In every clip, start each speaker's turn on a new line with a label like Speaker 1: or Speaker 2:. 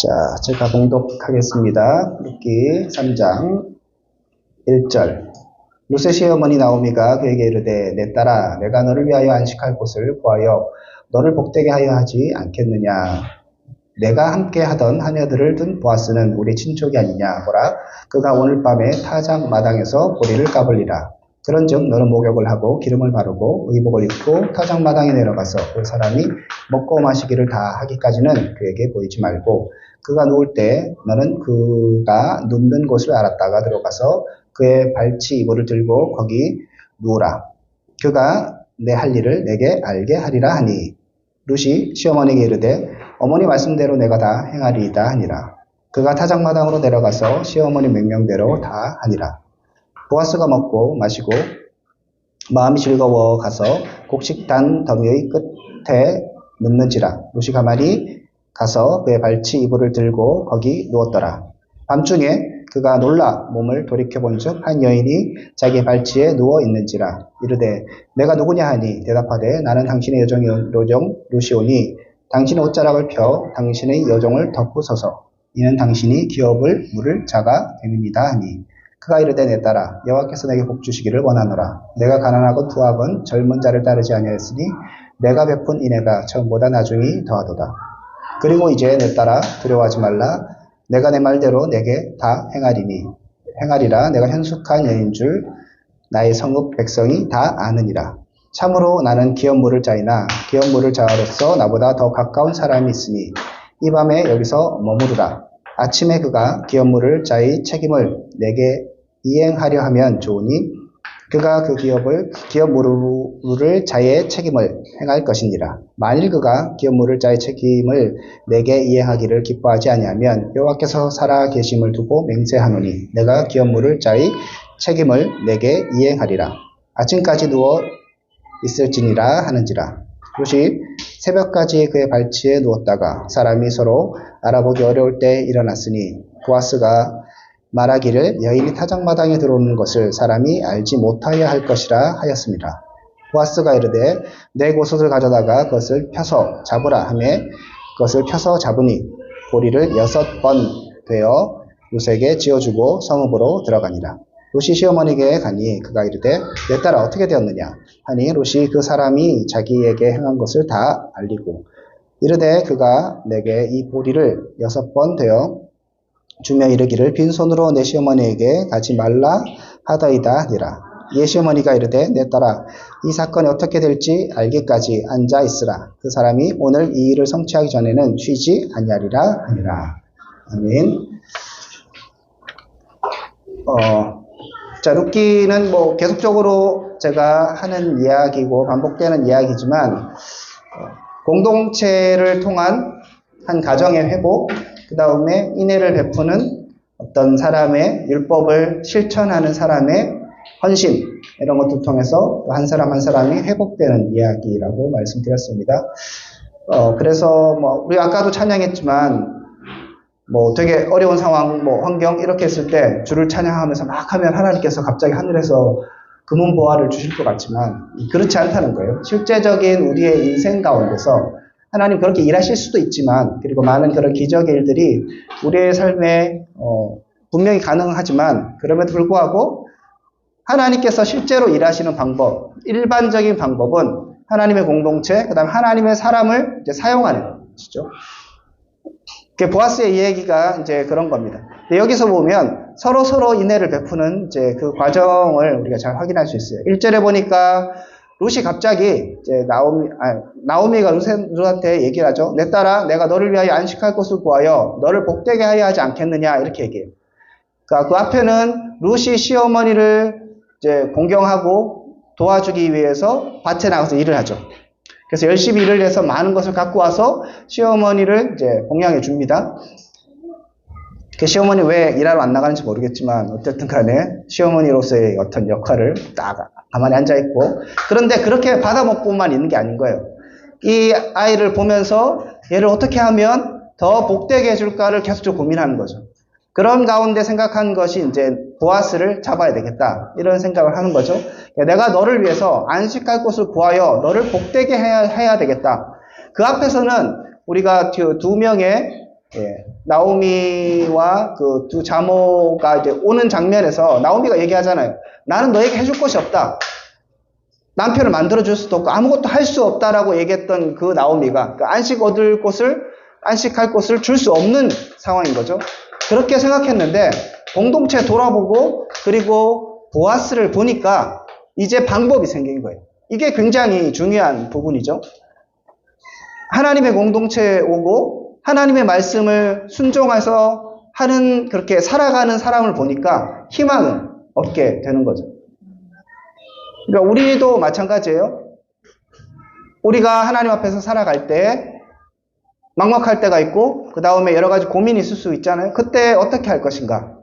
Speaker 1: 자, 제가 봉독하겠습니다. 룻기 3장 1절. 룻의 시어머니 나오미가 그에게 이르되 내 딸아 내가 너를 위하여 안식할 곳을 구하여 너를 복되게 하여 하지 않겠느냐. 내가 함께 하던 하녀들을 둔 보아스는 우리 친족이 아니냐. 보라 그가 오늘 밤에 타작 마당에서 보리를 까불리라. 그런즉 너는 목욕을 하고 기름을 바르고 의복을 입고 타작 마당에 내려가서 그 사람이 먹고 마시기를 다 하기까지는 그에게 보이지 말고 그가 누울 때 너는 그가 눕는 곳을 알았다가 들어가서 그의 발치 이불을 들고 거기 누우라. 그가 내 할 일을 내게 알게 하리라 하니 룻이 시어머니에게 이르되 어머니 말씀대로 내가 다 행하리이다 하니라. 그가 타작마당으로 내려가서 시어머니 명령대로 다 하니라. 보아스가 먹고 마시고 마음이 즐거워 가서 곡식단 더미의 끝에 눕는지라. 룻이 가만히 가서 그의 발치 이불을 들고 거기 누웠더라. 밤중에 그가 놀라 몸을 돌이켜본즉 한 여인이 자기 발치에 누워 있는지라. 이르되 내가 누구냐 하니 대답하되 나는 당신의 여종 룻이오니 당신의 옷자락을 펴 당신의 여종을 덮으소서. 이는 당신이 기업을 물을 자가 됨이니이다 하니 그가 이르되 내 딸아 여호와께서 내게 복 주시기를 원하노라. 내가 가난하고 투합은 젊은 자를 따르지 아니하였으니 내가 베푼 인애가 처음보다 나중이 더하도다. 그리고 이제 내 딸아 두려워하지 말라. 내가 내 말대로 내게 다 행하리라. 내가 현숙한 여인 줄 나의 성읍 백성이 다 아느니라. 참으로 나는 기업 물을 자이나 기업 물을 자로서 나보다 더 가까운 사람이 있으니 이 밤에 여기서 머무르라. 아침에 그가 기업 물을 자의 책임을 내게 이행하려 하면 좋으니 그가 그 기업 물을 자의 책임을 행할 것이니라. 만일 그가 기업 물을 자의 책임을 내게 이행하기를 기뻐하지 아니하면 여호와께서 살아 계심을 두고 맹세하노니 내가 기업 물을 자의 책임을 내게 이행하리라. 아침까지 누워 있을지니라 하는지라. 룻이 새벽까지 그의 발치에 누웠다가 사람이 서로 알아보기 어려울 때 일어났으니 보아스가 말하기를 여인이 타작마당에 들어오는 것을 사람이 알지 못하여 할 것이라 하였습니다. 보아스가 이르되 내 옷을 가져다가 그것을 펴서 잡으라 하매 그것을 펴서 잡으니 보리를 6번 되어 룻에게 지어주고 성읍으로 들어가니라. 룻이 시어머니에게 가니 그가 이르되 내 딸아 어떻게 되었느냐 하니 룻이 그 사람이 자기에게 행한 것을 다 알리고 이르되 그가 내게 이 보리를 6번 되어 주며 이르기를 빈손으로 내 시어머니에게 가지 말라 하더이다 하니라. 이에 시어머니가 이르되 내 딸아 이 사건이 어떻게 될지 알기까지 앉아 있으라. 그 사람이 오늘 이 일을 성취하기 전에는 쉬지 아니하리라 하니라. 아멘. 자, 룻기는 뭐 계속적으로 제가 하는 이야기고 반복되는 이야기지만 공동체를 통한 한 가정의 회복, 그 다음에 인애를 베푸는 어떤 사람의 율법을 실천하는 사람의 헌신 이런 것들 통해서 한 사람 한 사람이 회복되는 이야기라고 말씀드렸습니다. 그래서 뭐 우리 아까도 찬양했지만 뭐 되게 어려운 상황, 뭐 환경 이렇게 했을 때 주를 찬양하면서 막 하면 하나님께서 갑자기 하늘에서 금은보화를 주실 것 같지만 그렇지 않다는 거예요. 실제적인 우리의 인생 가운데서 하나님 그렇게 일하실 수도 있지만 그리고 많은 그런 기적의 일들이 우리의 삶에 분명히 가능하지만 그럼에도 불구하고 하나님께서 실제로 일하시는 방법, 일반적인 방법은 하나님의 공동체, 그 다음에 하나님의 사람을 이제 사용하는 것이죠. 보아스의 이야기가 이제 그런 겁니다. 여기서 보면 서로 인애를 베푸는 이제 그 과정을 우리가 잘 확인할 수 있어요. 1절에 보니까 룻이 갑자기 이제 나오미가 룻한테 얘기를 하죠. 내 딸아, 내가 너를 위하여 안식할 곳을 구하여 너를 복되게 하여 하지 않겠느냐 이렇게 얘기해요. 그러니까 그 앞에는 룻이 시어머니를 이제 공경하고 도와주기 위해서 밭에 나가서 일을 하죠. 그래서 열심히 일을 해서 많은 것을 갖고 와서 시어머니를 이제 공양해 줍니다. 그 시어머니 왜 일하러 안 나가는지 모르겠지만 어쨌든 간에 시어머니로서의 어떤 역할을 딱 가만히 앉아있고 그런데 그렇게 받아먹고만 있는 게 아닌 거예요. 이 아이를 보면서 얘를 어떻게 하면 더 복되게 해줄까를 계속적으로 고민하는 거죠. 그런 가운데 생각한 것이 이제 보아스를 잡아야 되겠다 이런 생각을 하는 거죠. 내가 너를 위해서 안식할 곳을 구하여 너를 복되게 해야 되겠다. 그 앞에서는 우리가 두 명의 예, 나오미와 그 두 자모가 이제 오는 장면에서 나오미가 얘기하잖아요. 나는 너에게 해줄 것이 없다. 남편을 만들어줄 수도 없고 아무것도 할 수 없다라고 얘기했던 그 나오미가 그 안식할 곳을 줄 수 없는 상황인 거죠. 그렇게 생각했는데 공동체 돌아보고 그리고 보아스를 보니까 이제 방법이 생긴 거예요. 이게 굉장히 중요한 부분이죠. 하나님의 공동체에 오고 하나님의 말씀을 순종해서 그렇게 살아가는 사람을 보니까 희망을 얻게 되는 거죠. 그러니까 우리도 마찬가지예요. 우리가 하나님 앞에서 살아갈 때 막막할 때가 있고 그 다음에 여러 가지 고민이 있을 수 있잖아요. 그때 어떻게 할 것인가.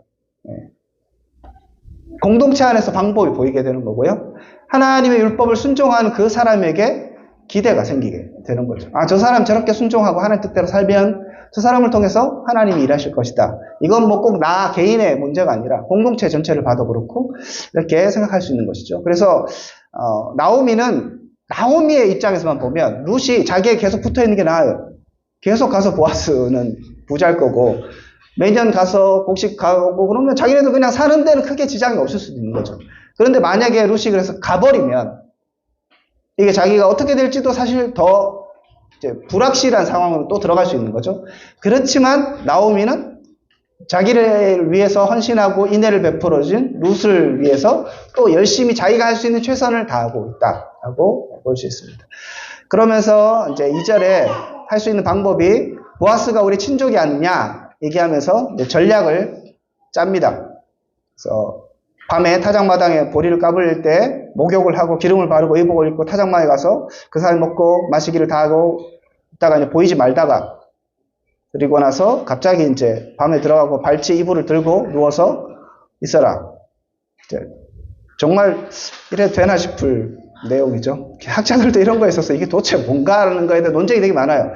Speaker 1: 공동체 안에서 방법이 보이게 되는 거고요. 하나님의 율법을 순종하는 그 사람에게 기대가 생기게 되는 거죠. 아, 저 사람 저렇게 순종하고 하나님 뜻대로 살면 저 사람을 통해서 하나님이 일하실 것이다. 이건 뭐 꼭 나 개인의 문제가 아니라 공동체 전체를 봐도 그렇고 이렇게 생각할 수 있는 것이죠. 그래서 나오미의 입장에서만 보면 룻이 자기에 계속 붙어있는 게 나아요. 계속 가서 보아스는 부자일 거고 매년 가서 곡식 가고 그러면 자기네들 그냥 사는 데는 크게 지장이 없을 수도 있는 거죠. 그런데 만약에 룻이 그래서 가버리면 이게 자기가 어떻게 될지도 사실 더 이제 불확실한 상황으로 또 들어갈 수 있는 거죠. 그렇지만 나오미는 자기를 위해서 헌신하고 인애를 베풀어준 룻을 위해서 또 열심히 자기가 할 수 있는 최선을 다하고 있다라고 볼 수 있습니다. 그러면서 이제 2절에 할 수 있는 방법이 보아스가 우리 친족이 아니냐 얘기하면서 이제 전략을 짭니다. 그래서 밤에 타작마당에 보리를 까불릴 때 목욕을 하고 기름을 바르고 의복을 입고 타작마에 가서 그 살 먹고 마시기를 다 하고 있다가 이제 보이지 말다가 그리고 나서 갑자기 이제 밤에 들어가고 발치 이불을 들고 누워서 있어라. 이제 정말 이래도 되나 싶을 내용이죠. 학자들도 이런 거에 있어서 이게 도대체 뭔가라는 거에 대해 논쟁이 되게 많아요.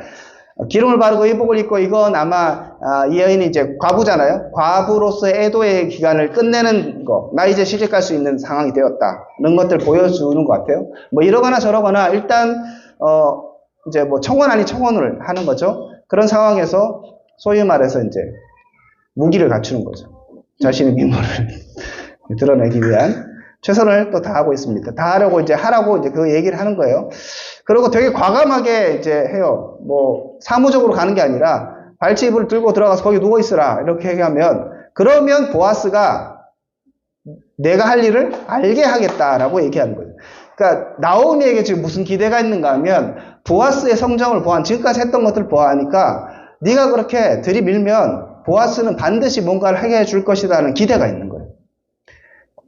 Speaker 1: 기름을 바르고 의복을 입고 이건 아마 이 여인이 이제 과부잖아요. 과부로서의 애도의 기간을 끝내는 거. 나 이제 시집갈 수 있는 상황이 되었다. 이런 것들 보여주는 것 같아요. 뭐 이러거나 저러거나 일단 이제 뭐 청원 아닌 청원을 하는 거죠. 그런 상황에서 소위 말해서 이제 무기를 갖추는 거죠. 자신의 미모를 드러내기 위한 최선을 또 다하고 있습니다. 다하려고 이제 하라고 이제 그 얘기를 하는 거예요. 그리고 되게 과감하게 이제 해요. 뭐 사무적으로 가는 게 아니라 발치 이불을 들고 들어가서 거기 누워 있으라 이렇게 얘기하면 그러면 보아스가 내가 할 일을 알게 하겠다라고 얘기하는 거예요. 그러니까 나오미에게 지금 무슨 기대가 있는가 하면 보아스의 성정을 지금까지 했던 것들을 보아하니까 네가 그렇게 들이밀면 보아스는 반드시 뭔가를 하게 해줄 것이라는 기대가 있는 거예요.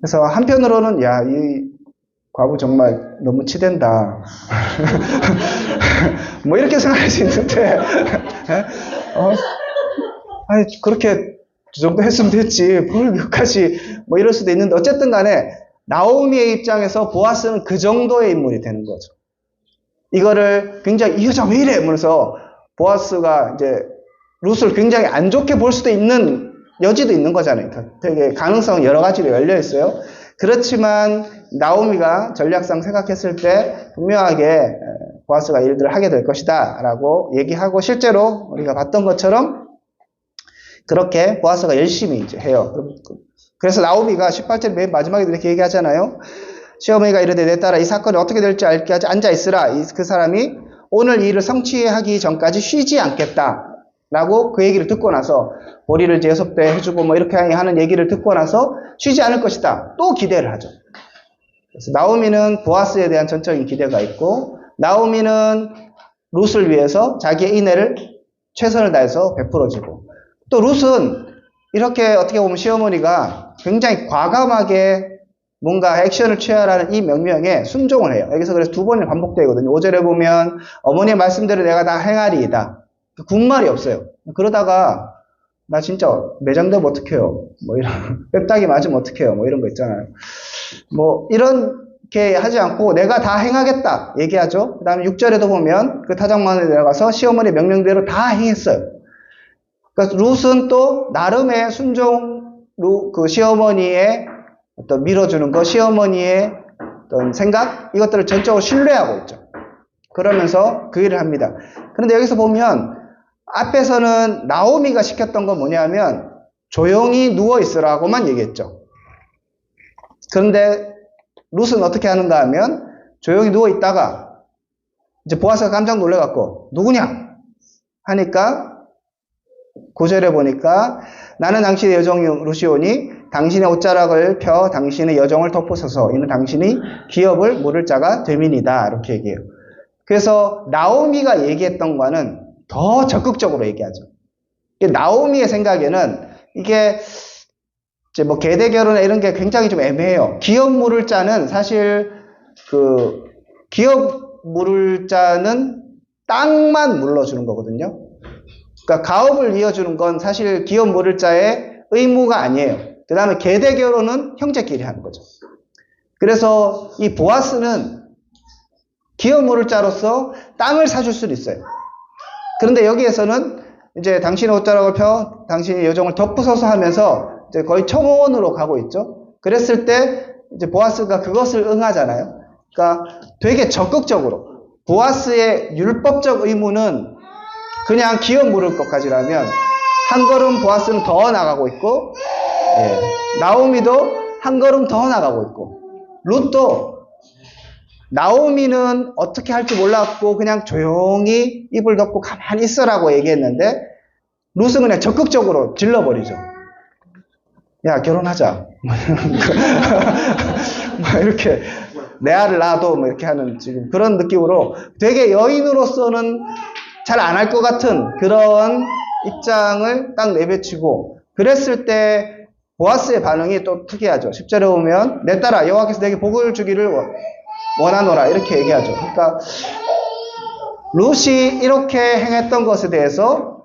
Speaker 1: 그래서 한편으로는 야, 이 과부 정말 너무 치댄다. 뭐 이렇게 생각할 수 있는데 아니 그렇게 저 정도 했으면 됐지 뭘 여기까지 뭐 이럴 수도 있는데 어쨌든 간에 나오미의 입장에서 보아스는 그 정도의 인물이 되는 거죠. 이거를 굉장히 이 여자 왜 이래? 이러면서 보아스가 이제 룻을 굉장히 안 좋게 볼 수도 있는 여지도 있는 거잖아요. 되게 가능성은 여러 가지로 열려 있어요. 그렇지만 나오미가 전략상 생각했을 때 분명하게 보아스가 일들을 하게 될 것이다 라고 얘기하고 실제로 우리가 봤던 것처럼 그렇게 보아스가 열심히 이제 해요. 그래서 나오미가 18절 맨 마지막에 이렇게 얘기하잖아요. 시어머니가 이르되 내 딸아 이 사건이 어떻게 될지 알게 하지 앉아 있으라. 그 사람이 오늘 이 일을 성취하기 전까지 쉬지 않겠다 라고 그 얘기를 듣고 나서 보리를 이제 6배 해주고 뭐 이렇게 하는 얘기를 듣고 나서 쉬지 않을 것이다. 또 기대를 하죠. 그래서 나오미는 보아스에 대한 전적인 기대가 있고 나오미는 룻을 위해서 자기의 인애를 최선을 다해서 베풀어주고 또 룻은 이렇게 어떻게 보면 시어머니가 굉장히 과감하게 뭔가 액션을 취하라는 이 명령에 순종을 해요. 여기서 그래서 2번이 반복되거든요. 5절에 보면 어머니의 말씀대로 내가 다 행하리이다. 군말이 없어요. 그러다가 나 진짜 매장되면 어떡해요? 뭐 이런 뼈다귀 맞으면 어떡해요? 뭐 이런 거 있잖아요. 뭐 이렇게 하지 않고 내가 다 행하겠다 얘기하죠. 그 다음에 6절에도 보면 그 타작만에 내려가서 시어머니 명령대로 다 행했어요. 그러니까 룻은 또 나름의 순종, 그 시어머니의 어떤 밀어주는 거, 시어머니의 어떤 생각 이것들을 전적으로 신뢰하고 있죠. 그러면서 그 일을 합니다. 그런데 여기서 보면 앞에서는 나오미가 시켰던 건 뭐냐면 조용히 누워 있으라고만 얘기했죠. 그런데 룻은 어떻게 하는가 하면 조용히 누워 있다가 이제 보아스가 깜짝 놀래갖고 누구냐 하니까 9절에 보니까 나는 당신의 여종 루시오니 당신의 옷자락을 펴 당신의 여종을 덮으소서 이는 당신이 기업을 물을 자가 됨이니이다 이렇게 얘기해요. 그래서 나오미가 얘기했던 거는 더 적극적으로 얘기하죠. 나오미의 생각에는 이게 이제 뭐 계대 결혼이나 이런 게 굉장히 좀 애매해요. 기업 물을 자는 사실 그 기업 물을 자는 땅만 물러주는 거거든요. 그러니까 가업을 이어주는 건 사실 기업 물을 자의 의무가 아니에요. 그 다음에 계대 결혼은 형제끼리 하는 거죠. 그래서 이 보아스는 기업 물을 자로서 땅을 사줄 수는 있어요. 그런데 여기에서는 이제 당신의 옷자락을 펴 당신의 여종을 덮으소서 하면서 이제 거의 청혼으로 가고 있죠. 그랬을 때 이제 보아스가 그것을 응하잖아요. 그러니까 되게 적극적으로 보아스의 율법적 의무는 그냥 기업 물을 것까지라면 한 걸음 보아스는 더 나가고 있고 나오미도 한 걸음 더 나가고 있고 룻도 나오미는 어떻게 할지 몰랐고 그냥 조용히 입을 덮고 가만히 있으라고 얘기했는데 룻은 그냥 적극적으로 질러버리죠. 야 결혼하자. 이렇게 내 알을 낳아도 뭐 이렇게 하는 지금 그런 느낌으로 되게 여인으로서는 잘 안 할 것 같은 그런 입장을 딱 내비치고 그랬을 때 보아스의 반응이 또 특이하죠. 10절에 보면 내 딸아 여호와께서 내게 복을 주기를 원하노라 이렇게 얘기하죠. 그러니까 룻이 이렇게 행했던 것에 대해서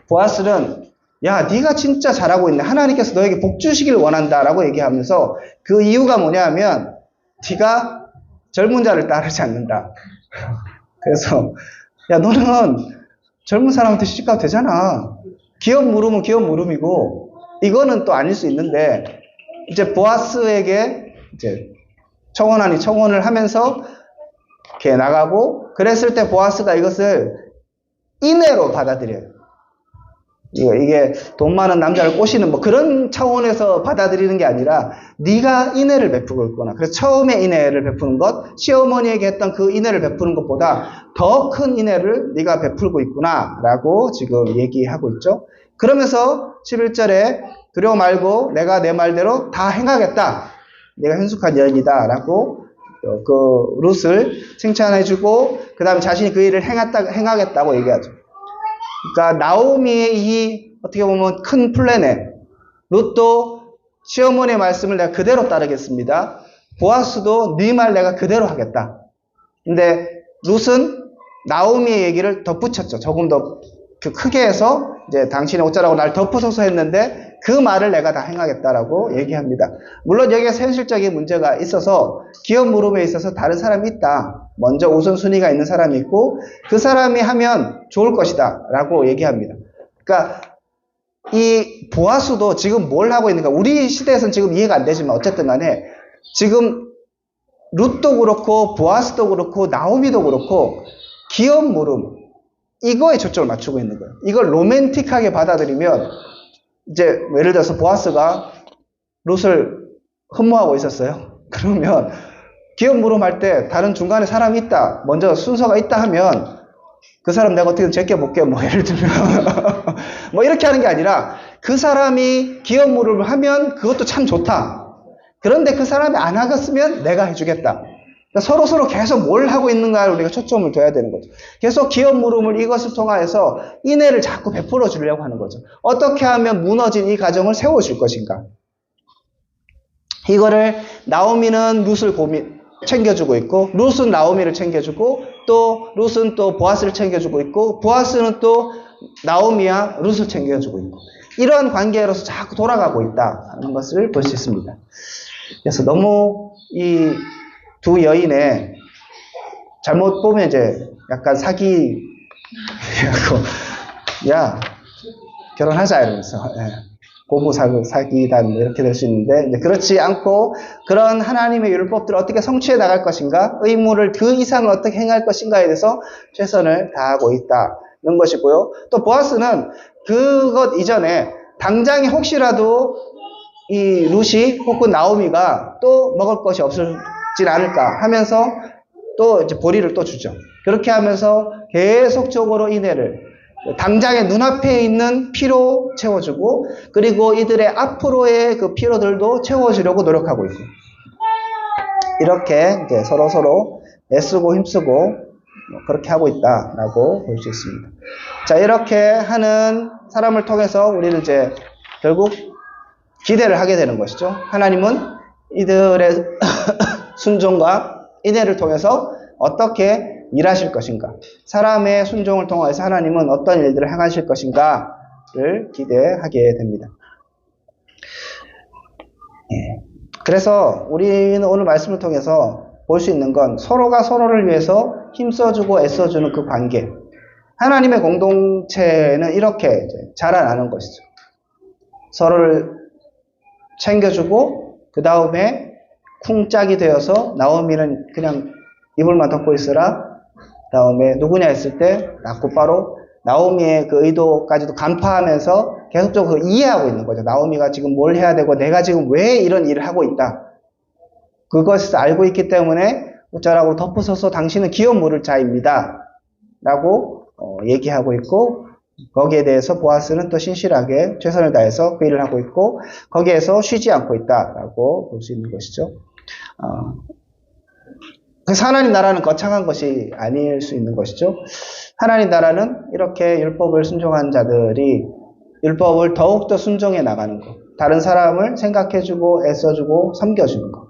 Speaker 1: 보아스는 야 네가 진짜 잘하고 있네. 하나님께서 너에게 복 주시길 원한다라고 얘기하면서 그 이유가 뭐냐면 네가 젊은 자를 따르지 않는다. 그래서 야 너는 젊은 사람한테 시집가도 되잖아. 기업 물으면 기업 물음이고 이거는 또 아닐 수 있는데 이제 보아스에게 이제 청혼 아니 청혼을 하면서 이렇게 나가고 그랬을 때 보아스가 이것을 인애로 받아들여요. 이게 돈 많은 남자를 꼬시는 뭐 그런 차원에서 받아들이는 게 아니라 네가 인애를 베푸고 있구나. 그래서 처음에 인애를 베푸는 것, 시어머니에게 했던 그 인애를 베푸는 것보다 더 큰 인애를 네가 베풀고 있구나 라고 지금 얘기하고 있죠. 그러면서 11절에 두려워 말고 내가 내 말대로 다 행하겠다. 내가 현숙한 여인이다 라고 그 룻을 칭찬해주고 그 다음에 자신이 그 일을 행하겠다고 얘기하죠. 그러니까 나오미의 이 어떻게 보면 큰 플랜에 룻도 시어머니의 말씀을 내가 그대로 따르겠습니다. 보아스도 네 말 내가 그대로 하겠다. 근데 룻은 나오미의 얘기를 덧붙였죠. 조금 더 크게 해서 이제 당신의 옷자락으로 날 덮으소서 했는데 그 말을 내가 다 행하겠다라고 얘기합니다. 물론 여기에서 현실적인 문제가 있어서 기업 물음에 있어서 다른 사람이 있다. 먼저 우선순위가 있는 사람이 있고 그 사람이 하면 좋을 것이다 라고 얘기합니다. 그러니까 이 보아스도 지금 뭘 하고 있는가 우리 시대에서는 지금 이해가 안 되지만 어쨌든 간에 지금 룻도 그렇고 보아스도 그렇고 나오미도 그렇고 기업 물음 이거에 초점을 맞추고 있는 거예요. 이걸 로맨틱하게 받아들이면 이제 예를 들어서 보아스가 룻을 흠모하고 있었어요. 그러면 기업 물음할 때 다른 중간에 사람이 있다. 먼저 순서가 있다 하면 그 사람 내가 어떻게든 제껴볼게. 뭐 예를 들면 뭐 이렇게 하는 게 아니라 그 사람이 기업 물음을 하면 그것도 참 좋다. 그런데 그 사람이 안 하겠으면 내가 해주겠다. 그러니까 서로 계속 뭘 하고 있는가를 우리가 초점을 둬야 되는 거죠. 계속 기업 물음을 이것을 통해서 인애를 자꾸 베풀어 주려고 하는 거죠. 어떻게 하면 무너진 이 가정을 세워줄 것인가. 이거를 나오미는 룻을 챙겨주고 있고 룻은 나오미를 챙겨주고 또 룻은 또 보아스를 챙겨주고 있고 보아스는 또 나오미와 룻을 챙겨주고 있고 이러한 관계로서 자꾸 돌아가고 있다는 것을 볼 수 있습니다. 그래서 너무 이 두 여인의 잘못 보면 이제 약간 사기 야 결혼하자 이러면서 고부 사기단 이렇게 될 수 있는데 이제 그렇지 않고 그런 하나님의 율법들을 어떻게 성취해 나갈 것인가 의무를 그 이상을 어떻게 행할 것인가에 대해서 최선을 다하고 있다 것이고요. 또 보아스는 그것 이전에 당장에 혹시라도 이 룻이 혹은 나오미가 또 먹을 것이 없어지진 않을까 하면서 또 이제 보리를 또 주죠. 그렇게 하면서 계속적으로 이내를 당장의 눈앞에 있는 피로 채워주고, 그리고 이들의 앞으로의 그 피로들도 채워주려고 노력하고 있고, 이렇게 이제 서로 애쓰고 힘쓰고 그렇게 하고 있다라고 볼 수 있습니다. 자, 이렇게 하는 사람을 통해서 우리는 이제 결국 기대를 하게 되는 것이죠. 하나님은 이들의 순종과 인애를 통해서 어떻게 일하실 것인가, 사람의 순종을 통해서 하나님은 어떤 일들을 행하실 것인가를 기대하게 됩니다. 그래서 우리는 오늘 말씀을 통해서 볼 수 있는 건 서로가 서로를 위해서 힘써주고 애써주는 그 관계, 하나님의 공동체는 이렇게 이제 자라나는 것이죠. 서로를 챙겨주고 그 다음에 쿵짝이 되어서 나오미는 그냥 이불만 덮고 있으라, 그 다음에 누구냐 했을 때 곧바로 나오미의 그 의도까지도 간파하면서 계속적으로 이해하고 있는 거죠. 나오미가 지금 뭘 해야 되고 내가 지금 왜 이런 일을 하고 있다, 그것을 알고 있기 때문에 어쩌라고 덮어서서 당신은 기업 물을 자입니다 라고 얘기하고 있고, 거기에 대해서 보아스는 또 신실하게 최선을 다해서 그 일을 하고 있고 거기에서 쉬지 않고 있다라고 볼 수 있는 것이죠. 그래서 하나님 나라는 거창한 것이 아닐 수 있는 것이죠. 하나님 나라는 이렇게 율법을 순종한 자들이 율법을 더욱더 순종해 나가는 것, 다른 사람을 생각해주고 애써주고 섬겨주는 것.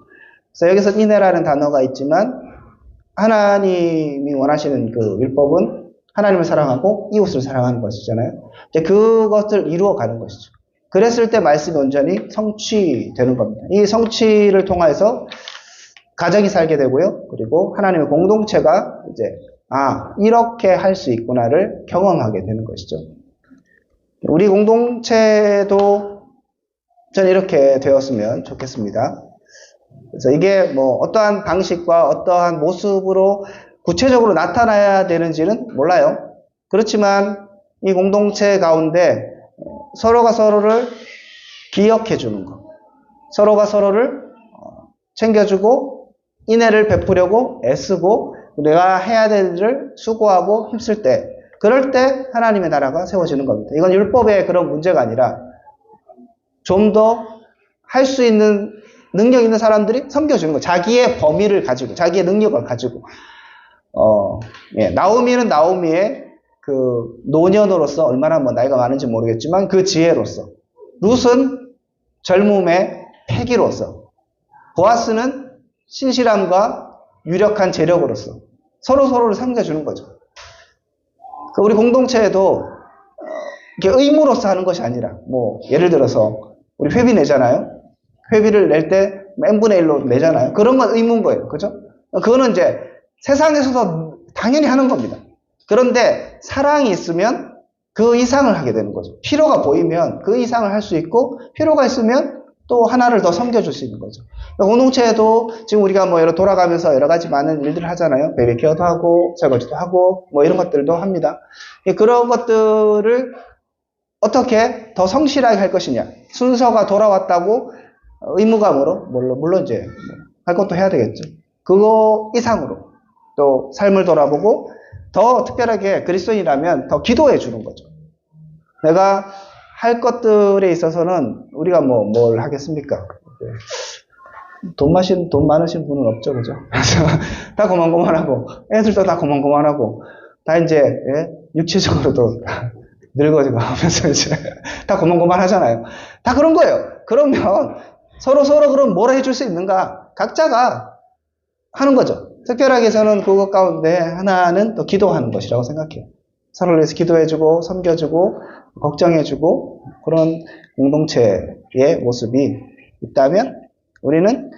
Speaker 1: 그래서 여기서 인애라는 단어가 있지만 하나님이 원하시는 그 율법은 하나님을 사랑하고 이웃을 사랑하는 것이잖아요. 이제 그것을 이루어가는 것이죠. 그랬을 때 말씀이 온전히 성취되는 겁니다. 이 성취를 통해서 가정이 살게 되고요. 그리고 하나님의 공동체가 이제 이렇게 할 수 있구나를 경험하게 되는 것이죠. 우리 공동체도 전 이렇게 되었으면 좋겠습니다. 그래서 이게 뭐 어떠한 방식과 어떠한 모습으로 구체적으로 나타나야 되는지는 몰라요. 그렇지만 이 공동체 가운데 서로가 서로를 기억해 주는 것, 서로가 서로를 챙겨주고 인애를 베푸려고 애쓰고 내가 해야 될 일을 수고하고 힘쓸 때, 그럴 때 하나님의 나라가 세워지는 겁니다. 이건 율법의 그런 문제가 아니라 좀 더 할 수 있는 능력 있는 사람들이 섬겨주는 거, 자기의 범위를 가지고 자기의 능력을 가지고. 나오미는 나오미의 그 노년으로서 얼마나 뭐 나이가 많은지 모르겠지만 그 지혜로서, 룻은 젊음의 패기로서, 보아스는 신실함과 유력한 재력으로서 서로를 섬겨주는 거죠. 우리 공동체에도 이게 의무로서 하는 것이 아니라, 뭐 예를 들어서 우리 회비 내잖아요. 회비를 낼 때 n분의 1로 내잖아요. 그런 건 의무인 거예요. 그죠? 그거는 이제 세상에서도 당연히 하는 겁니다. 그런데 사랑이 있으면 그 이상을 하게 되는 거죠. 필요가 보이면 그 이상을 할 수 있고, 필요가 있으면 또 하나를 더 섬겨줄 수 있는 거죠. 공동체에도 지금 우리가 뭐 돌아가면서 여러 가지 많은 일들을 하잖아요. 베이비 케어도 하고, 설거지도 하고, 뭐 이런 것들도 합니다. 그런 것들을 어떻게 더 성실하게 할 것이냐. 순서가 돌아왔다고 의무감으로, 물론 이제 할 것도 해야 되겠죠. 그거 이상으로 또 삶을 돌아보고 더 특별하게 그리스도인이라면 더 기도해 주는 거죠. 내가 할 것들에 있어서는 우리가 뭘 하겠습니까? 돈 많으신 분은 없죠, 그죠? 다 고만고만하고, 애들도 다 고만고만하고, 다 이제, 육체적으로도 늙어지고 하면서 이제, 다 고만고만 하잖아요. 다 그런 거예요. 그러면 서로 그럼 뭘 해줄 수 있는가? 각자가 하는 거죠. 특별하게 저는 그것 가운데 하나는 또 기도하는 것이라고 생각해요. 서로를 위해서 기도해주고, 섬겨주고, 걱정해주고, 그런 공동체의 모습이 있다면, 우리는,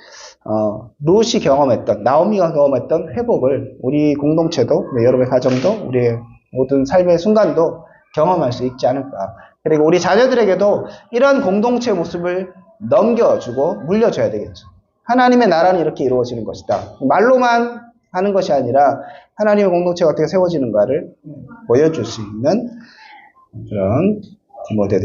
Speaker 1: 룻이 경험했던, 나오미가 경험했던 회복을 우리 공동체도, 여러분의 가정도, 우리의 모든 삶의 순간도 경험할 수 있지 않을까. 그리고 우리 자녀들에게도 이런 공동체 모습을 넘겨주고 물려줘야 되겠죠. 하나님의 나라는 이렇게 이루어지는 것이다. 말로만 하는 것이 아니라 하나님의 공동체가 어떻게 세워지는가를 보여줄 수 있는 그런 디모데